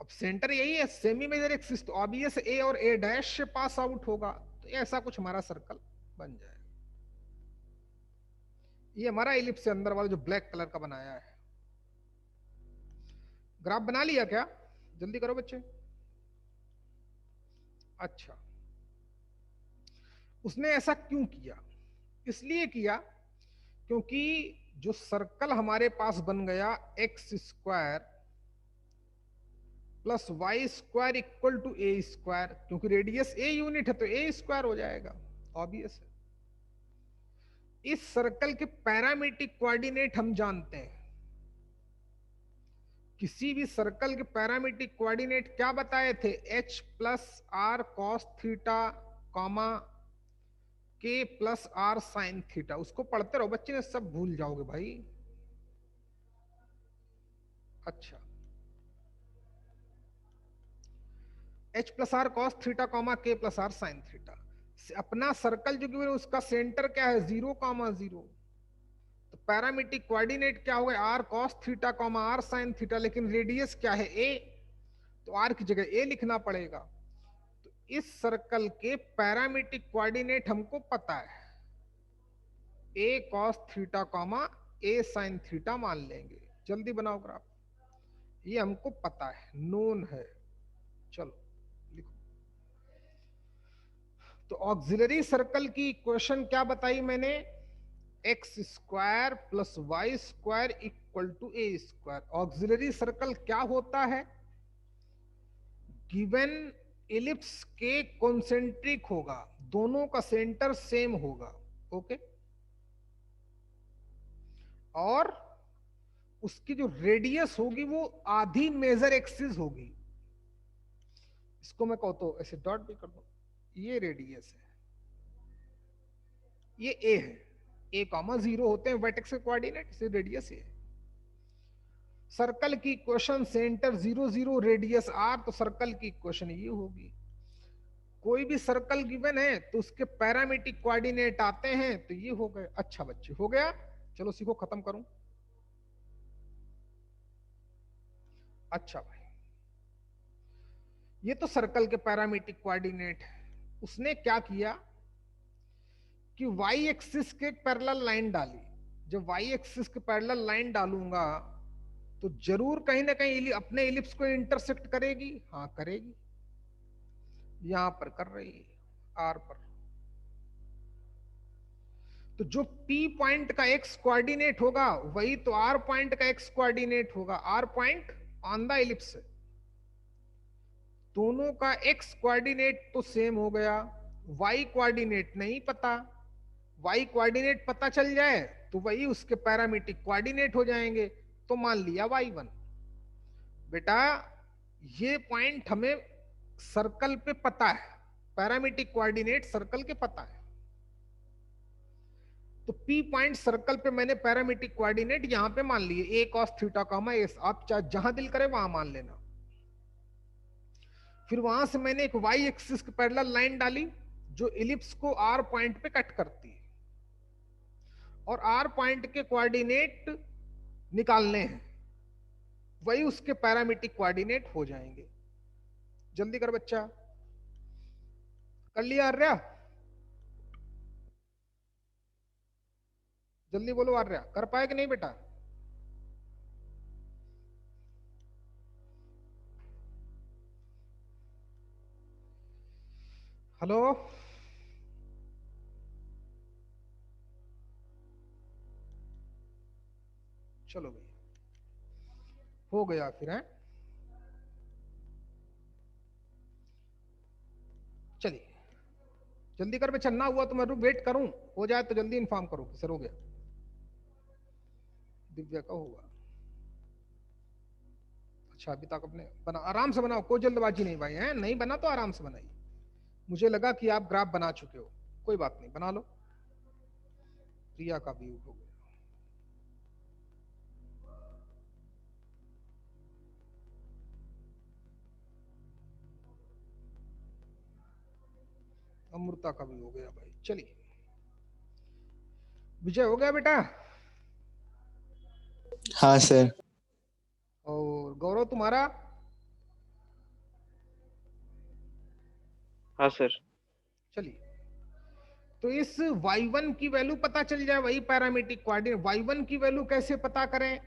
अब सेंटर यही है सेमी मेजर एक्सिस, तो ऑब्वियस ए और ए डैश से पास आउट होगा, तो ऐसा कुछ हमारा सर्कल बन जाएगा। ये हमारा एलिप्स से अंदर वाला जो ब्लैक कलर का बनाया है। ग्राफ बना लिया क्या? जल्दी करो बच्चे। अच्छा, उसने ऐसा क्यों किया? इसलिए किया क्योंकि जो सर्कल हमारे पास बन गया x square plus Y square equal to A square, क्योंकि रेडियस ए यूनिट है तो ए स्क्वायर हो जाएगा, ऑब्वियस है। इस सर्कल के पैरामीट्रिक कोऑर्डिनेट हम जानते हैं। किसी भी सर्कल के पैरामीट्रिक कोऑर्डिनेट क्या बताए थे? h plus r cos theta comma k plus are sine theta. उसको पढ़ते रहो बच्चे ने, सब भूल जाओगे भाई। अच्छा, h plus r cos theta comma k plus are sine theta. अपना सर्कल जो कि उसका सेंटर क्या है? 0 कामा 0। तो पैरामीट्रिक कोऑर्डिनेट क्या होगा? R cos theta comma r sine theta, लेकिन रेडियस क्या है? ए, तो आर की जगह ए लिखना पड़ेगा। तो इस सर्कल के पैरामीट्रिक कोऑर्डिनेट हमको पता है, ए कॉस थीटा कॉमा ए साइन थीटा मान लेंगे। जल्दी बनाओ ग्राफ, ये हमको पता है, नोन है। चलो लिखो। तो ऑक्सिलरी सर्कल की इक्वेशन क्या बताई मैंने? X square plus Y square equal to A square. Auxiliary circle क्या होता है? गिवन एलिप्स के कॉन्सेंट्रिक होगा, दोनों का सेंटर सेम होगा, ओके, और उसकी जो रेडियस होगी वो आधी मेजर एक्सिस होगी। इसको मैं कहता हूं ऐसे डॉट भी कर दो, ये रेडियस है, ये ए है, ए कॉमा 0 होते हैं वर्टेक्स के कोऑर्डिनेट, से रेडियस है। सर्कल की इक्वेशन सेंटर 0 0 रेडियस आर, तो सर्कल की इक्वेशन ये होगी। कोई भी सर्कल गिवन है तो उसके पैरामीट्रिक कोऑर्डिनेट आते हैं, तो ये हो गए। अच्छा बच्चे, हो गया? चलो सीखो, खत्म करूं। अच्छा भाई, ये तो सर्कल के पैरामीट्रिक कोऑर्डिनेट है। उसने क्या किया कि वाई एक्सिस के पैरेलल लाइन डाली। जब वाई एक्सिस के पैरेलल लाइन डालूंगा तो जरूर कहीं ना कहीं अपने इलिप्स को इंटरसेक्ट करेगी। हाँ करेगी, यहां पर कर रही है, आर पर। तो जो P पॉइंट का एक्स कोऑर्डिनेट होगा वही तो आर पॉइंट का एक्स कोऑर्डिनेट होगा। R point on the ellipse, दोनों का एक्स कोऑर्डिनेट तो सेम हो गया, वाई कोऑर्डिनेट नहीं पता। वाई कोऑर्डिनेट पता चल जाए तो वही उसके पैरामीट्रिक कोऑर्डिनेट हो जाएंगे, तो मान लिया y1। बेटा ये पॉइंट हमें सर्कल पे पता है, पैरामीट्रिक कोऑर्डिनेट सर्कल के पता है, तो P पॉइंट सर्कल पे मैंने पैरामीट्रिक कोऑर्डिनेट यहां पे मान लिए, a cos theta comma S. आप चाहे जहां दिल करे वहां मान लेना। फिर वहां से मैंने एक वाई एक्सिस की पैरेलल लाइन डाली जो इलिप्स को आर पॉइंट पे कट करती है, और आर पॉइंट के कोऑर्डिनेट निकालने हैं, वही उसके पैरामीट्रिक कोऑर्डिनेट हो जाएंगे। जल्दी कर बच्चा, कर लिया आर्या? जल्दी बोलो आर्या, कर पाए कि नहीं बेटा? हेलो, चलो भैया, हो गया फिर है। चलिए जल्दी कर बच्चा, ना हुआ तो मैं वेट करूं, हो जाए तो जल्दी इन्फॉर्म करो कि सर हो गया। दिव्या का होगा। अच्छा अभी तक अपने बना, आराम से बनाओ, कोई जल्दबाजी नहीं भाई, है नहीं बना तो आराम से बनाइए। मुझे लगा कि आप ग्राफ बना चुके हो, कोई बात नहीं, बना लो। प्रिया का भी हो गया। अमृता का भी हो गया भाई। चलिए विजय हो गया बेटा? हाँ सर। और गौरव तुम्हारा? हाँ सर। चलिए, तो इस y1 की वैल्यू पता चल जाए, वही पैरामीट्रिक कोऑर्डिनेट। y1 की वैल्यू कैसे पता करें?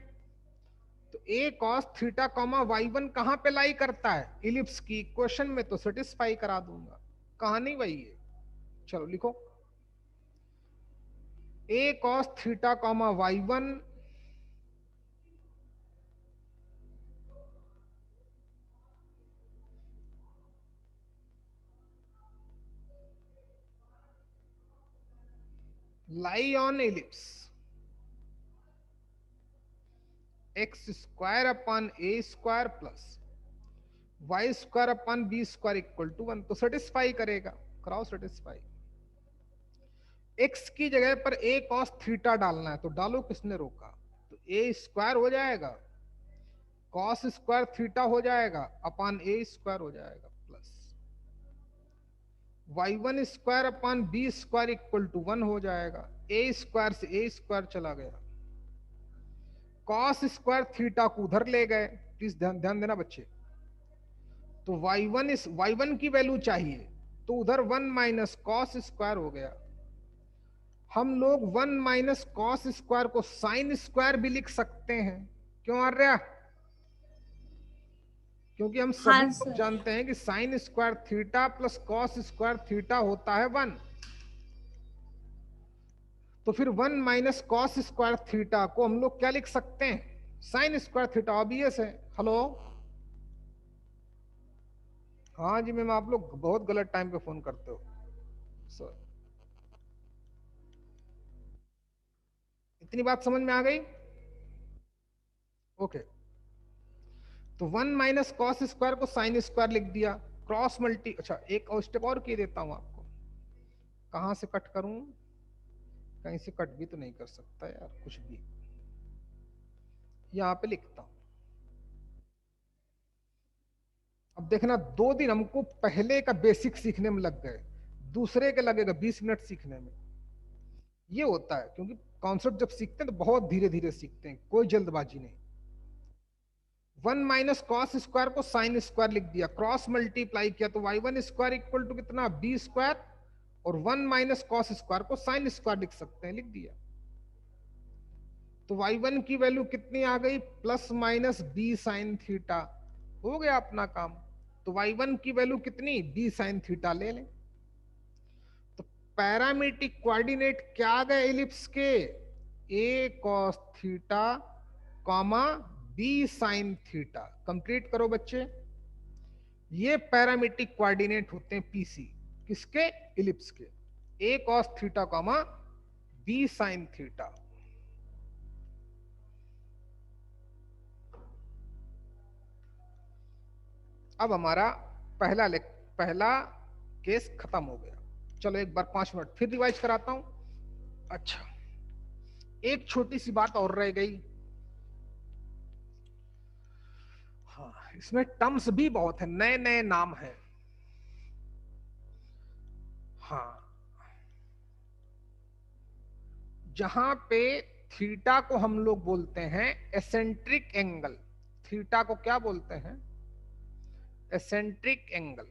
तो a cos theta comma y1 कहां पे लाई करता है? इलिप्स की इक्वेशन में, तो सेटिस्फाई करा दूंगा। कहानी वही है, चलो लिखो। a cos theta comma y1 lie on ellipse x square upon a square plus y square upon b square equal to 1, तो सेटिस्फाई करेगा। कराओ सेटिस्फाई। x की जगह पर a cos थीटा डालना है, तो डालो, किसने रोका? तो a स्क्वायर हो जाएगा, cos स्क्वायर थीटा हो जाएगा, अपॉन a स्क्वायर हो जाएगा, plus y1 square upon b square equal to 1 हो जाएगा। a स्क्वायर से a स्क्वायर चला गया, cos स्क्वायर थीटा को उधर ले गए। प्लीज ध्यान देना बच्चे। तो y1 की वैल्यू चाहिए, तो उधर 1 माइनस कॉस स्क्वायर हो गया। हम लोग 1 माइनस कॉस स्क्वायर को साइन स्क्वायर भी लिख सकते हैं। क्यों आर्या? क्योंकि हम सभी हाँ लोग सर। जानते हैं कि sine square theta plus cos square theta होता है 1। तो फिर 1 माइनस कॉस स्क्वायर थीटा को हम लोग क्या लिख सकते हैं? Sine square theta. ऑब्वियस है। हेलो, हाँ जी मैम, आप लोग बहुत गलत टाइम पे फोन करते हो सर। इतनी बात समझ में आ गई? ओके, तो 1 माइनस कॉस स्क्वायर को साइन स्क्वायर लिख दिया, क्रॉस मल्टी। अच्छा एक और स्टेप और किए देता हूं आपको। कहां से कट करूं? कहीं से कट भी तो नहीं कर सकता यार कुछ भी। यहां पे लिखता हूं। अब देखना, 2 दिन हमको पहले का बेसिक सीखने में लग गए, दूसरे के लगेगा 20 मिनट सीखने में। ये होता है, क्योंकि कॉन्सेप्ट जब सीखते हैं तो बहुत धीरे धीरे सीखते हैं, कोई जल्दबाजी नहीं। 1 माइनस कॉस स्क्वायर को साइन स्क्वायर लिख दिया, क्रॉस मल्टीप्लाई किया, तो y1 स्क्वायर इक्वल टू कितना? b स्क्वायर, और 1 माइनस कॉस स्क्वायर को साइन स्क्वायर लिख सकते हैं, लिख दिया। तो y1 की वैल्यू कितनी आ गई? Plus minus b sine theta. हो गया अपना काम। तो y1 की वैल्यू कितनी? b साइन थीटा ले लें। तो पैरामीट्रिक कोऑर्डिनेट क्या आ गए इलिप्स के? a cos theta comma b sine theta. Complete करो बच्चे। ये पैरामीट्रिक कोऑर्डिनेट होते हैं पीसी, किसके? इलिप्स के। a cos theta comma b sine theta. अब हमारा पहला केस खत्म हो गया। चलो एक बार 5 मिनट फिर रिवाइज कराता हूं। अच्छा, एक छोटी सी बात और रह गई। हाँ, इसमें टर्म्स भी बहुत है, नए नए नाम है। हाँ, जहां पे थीटा को हम लोग बोलते हैं एसेंट्रिक एंगल। थीटा को क्या बोलते हैं? Eccentric angle.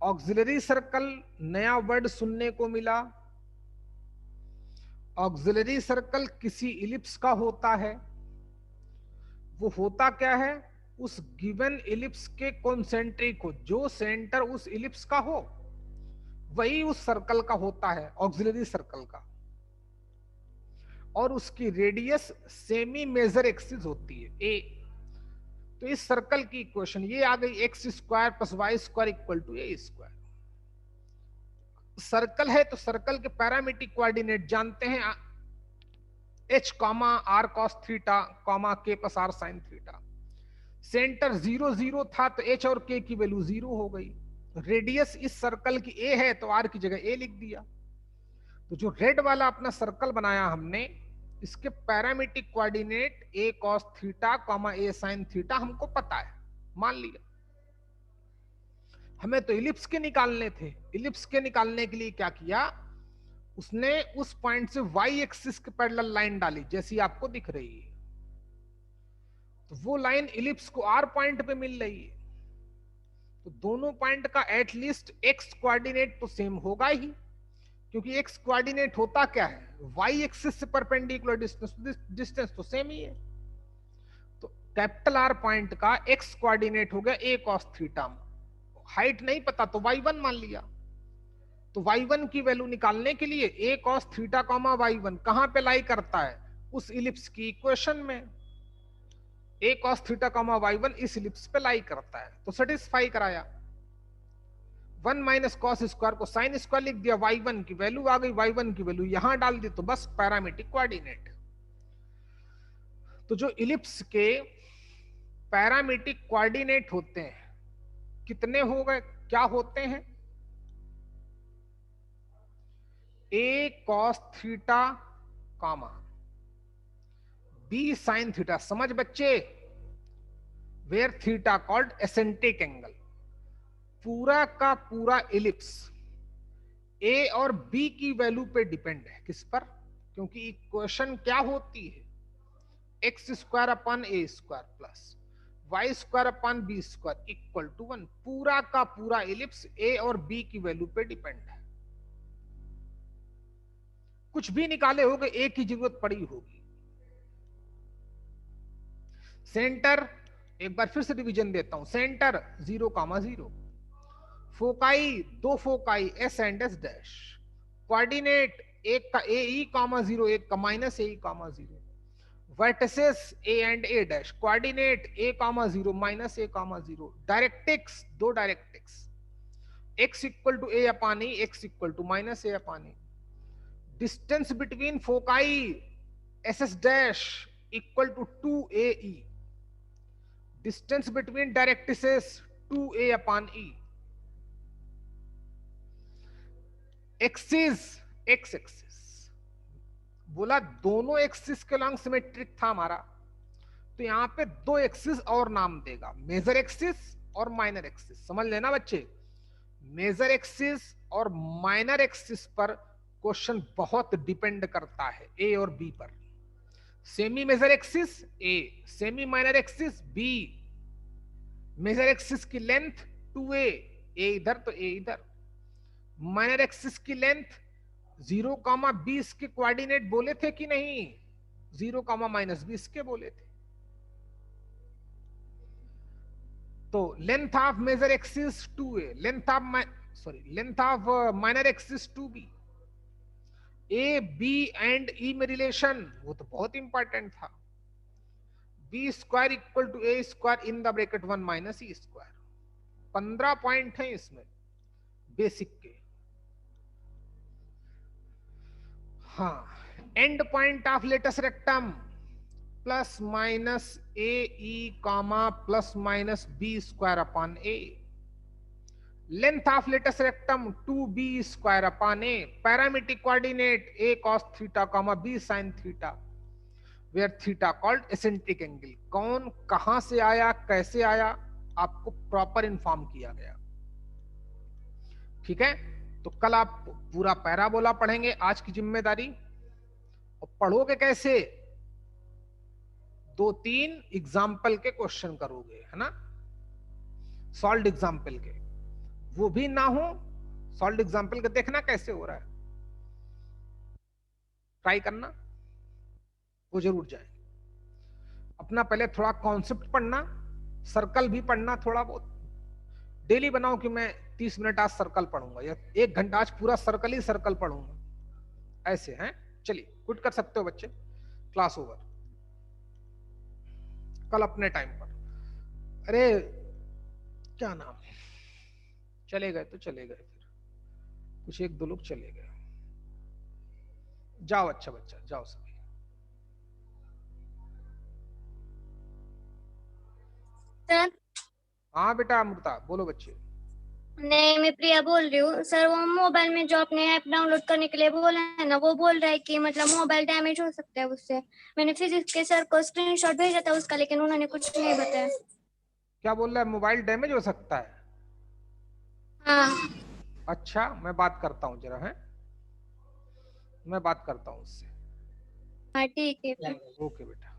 ऑक्सिलरी सर्कल नया वर्ड सुनने को मिला। ऑक्सिलरी सर्कल किसी इलिप्स का होता है। वो होता क्या है? उस गिवन इलिप्स के कॉन्सेंट्रिक हो, जो सेंटर उस इलिप्स का हो वही उस सर्कल का होता है, ऑक्सिलरी सर्कल का। और उसकी रेडियस सेमी मेजर एक्सिस होती है ए। तो इस सर्कल की इक्वेशन ये आ गई, x square plus Y square equal to A square. Circle है तो सर्कल के पैरामीट्रिक कोऑर्डिनेट जानते हैं, H comma R cos theta comma K plus are sine theta. Centre 0 0 था तो एच और के की वैल्यू 0 हो गई। रेडियस इस सर्कल की ए है तो आर की जगह ए लिख दिया। तो जो रेड वाला अपना सर्कल बनाया हमने, इसके पैरामीट्रिक कोऑर्डिनेट ए कॉस थीटा कॉमा ए साइन थीटा हमको पता है, मान लिया। हमें तो इलिप्स के निकालने थे। इलिप्स के निकालने के लिए क्या किया, उसने उस पॉइंट से वाई एक्सिस के पैरेलल लाइन डाली, जैसी आपको दिख रही है। तो वो लाइन इलिप्स को आर पॉइंट पे मिल रही है। तो दोनों पॉइंट का एटलीस्ट एक्स कोऑर्डिनेट तो सेम होगा ही, क्योंकि एक्स कोऑर्डिनेट होता क्या है, वाई एक्सिस से परपेंडिकुलर डिस्टेंस तो सेम ही है। तो कैपिटल आर पॉइंट का एक्स कोऑर्डिनेट हो गया ए कॉस थीटा। हाइट नहीं पता तो y1 मान लिया। तो y1 की वैल्यू निकालने के लिए a cos theta comma y1 कहां पे लाई करता है, उस इलिप्स की इक्वेशन में। a cos theta comma y1 इस इलिप्स पे लाई करता है, तो सेटिस्फाई कराया। 1 माइनस कॉस स्क्वायर को साइन स्क्वायर लिख दिया, y1 की वैल्यू आ गई, y1 की वैल्यू यहां डाल दी, तो बस पैरामीट्रिक कोऑर्डिनेट। तो जो इलिप्स के पैरामीट्रिक कोऑर्डिनेट होते हैं कितने हो गए, क्या होते हैं? a cos theta comma b sin theta. समझ बच्चे? Where theta called eccentric angle. पूरा का पूरा इलिप्स a और b की वैल्यू पे डिपेंड है। किस पर? क्योंकि इक्वेशन क्या होती है, x square upon A square plus Y square upon B square equal to 1। पूरा का पूरा इलिप्स a और b की वैल्यू पे डिपेंड है। कुछ भी निकाले होगे ए की जरूरत पड़ी होगी। सेंटर, एक बार फिर से डिवीजन देता हूं, सेंटर 0, 0। फोकाई, दो foci S and S dash. Coordinate एक का ए ई कामा 0, एक का minus A E comma 0। Vertices A and A dash. Coordinate A comma 0 minus A comma 0। Directrix, दो directrix, X equal to A upon E, X equal to minus A upon E. Distance between foci S S dash equal to 2ae। Distance between directrices 2a upon e। Axis, X axis बोला, दोनों एक्सिस के लॉन्ग सिमेट्रिक था हमारा, तो यहां पे दो एक्सिस और नाम देगा, मेजर एक्सिस और माइनर एक्सिस। समझ लेना बच्चे, मेजर एक्सिस और माइनर एक्सिस पर क्वेश्चन बहुत डिपेंड करता है ए और बी पर। Semi major axis A, semi minor axis B. Major axis की लेंथ 2a, ए इधर तो ए इधर। माइनर एक्सिस की लेंथ 0, b के कोऑर्डिनेट बोले थे कि नहीं, 0, -b इसके बोले थे। तो length of major axis 2a, length of minor axis 2b। A B and E में रिलेशन, वो तो बहुत इंपॉर्टेंट था। B square equal to A square in the bracket 1 minus E square. 15 point है इसमें बेसिक के। हाँ, end point of latus rectum plus minus A E comma plus minus B square upon A. Length of latus rectum 2b square upon A, parametric coordinate a cos theta comma b sin theta, where theta called eccentric angle. कौन कहां से आया, कैसे आया, आपको प्रॉपर इन्फॉर्म किया गया। ठीक है, तो कल आप पूरा पैराबोला पढ़ेंगे, आज की जिम्मेदारी। और पढ़ोगे कैसे, 2-3 एग्जाम्पल के क्वेश्चन करोगे, है ना, सॉल्व एग्जाम्पल के। वो भी ना हो, सॉल्व एग्जाम्पल के देखना कैसे हो रहा है, ट्राई करना, वो जरूर जाए। अपना पहले थोड़ा कॉन्सेप्ट पढ़ना, सर्कल भी पढ़ना थोड़ा बहुत, डेली बनाओ कि मैं 30 मिनट आज सर्कल पढ़ूंगा या 1 घंटा आज पूरा सर्कल ही सर्कल पढ़ूंगा, ऐसे हैं। चलिए क्विट कर सकते हो बच्चे, क्लास ओवर, कल अपने टाइम पर। अरे क्या नाम है, चले गए तो चले गए, फिर कुछ 1-2 लोग चले गए। जाओ अच्छा बच्चा, जाओ सभी। सर हाँ बेटा अमृता, बोलो बच्चे। नहीं, मैं प्रिया बोल रही हूँ सर। वो मोबाइल में जो अपने ऐप डाउनलोड करने के लिए बोला है ना, वो बोल रहा है कि मतलब मोबाइल डैमेज हो सकता है उससे। मैंने फिजिक्स के सर को स्क्रीनशॉट भेजा था उसका, लेकिन उन्होंने कुछ नहीं बताया। क्या बोल रहा है, मोबाइल डैमेज हो सकता है? हाँ अच्छा, मैं बात करता हूँ जरा, है मैं बात करता हूँ उससे। हाँ ठीक है। ओके बेटा।